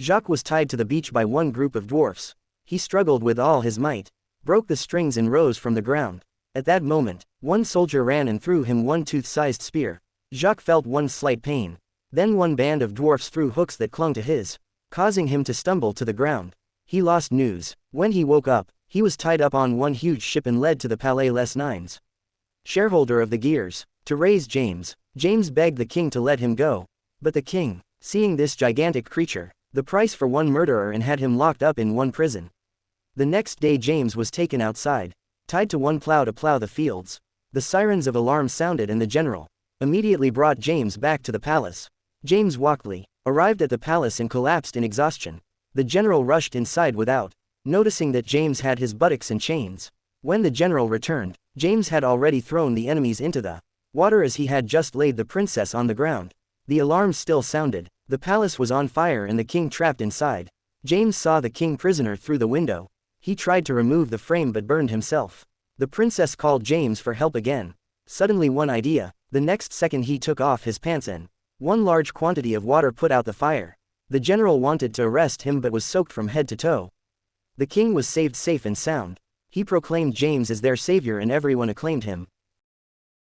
Jacques was tied to the beach by one group of dwarfs. He struggled with all his might, broke the strings and rose from the ground. At that moment, one soldier ran and threw him one tooth-sized spear. Jacques felt one slight pain. Then one band of dwarfs threw hooks that clung to his, causing him to stumble to the ground. He lost news. When he woke up, he was tied up on one huge ship and led to the Palais Les Nines, shareholder of the Gears, to raise James. James begged the king to let him go. But the king, seeing this gigantic creature, the price for one murderer, and had him locked up in one prison. The next day James was taken outside, tied to one plow to plow the fields. The sirens of alarm sounded and the general immediately brought James back to the palace. James Walkley arrived at the palace and collapsed in exhaustion. The general rushed inside without noticing that James had his buttocks in chains. When the general returned, James had already thrown the enemies into the water as he had just laid the princess on the ground. The alarm still sounded. The palace was on fire and the king trapped inside. James saw the king prisoner through the window. He tried to remove the frame but burned himself. The princess called James for help again. Suddenly one idea. The next second he took off his pants and one large quantity of water put out the fire. The general wanted to arrest him but was soaked from head to toe. The king was saved safe and sound. He proclaimed James as their savior and everyone acclaimed him.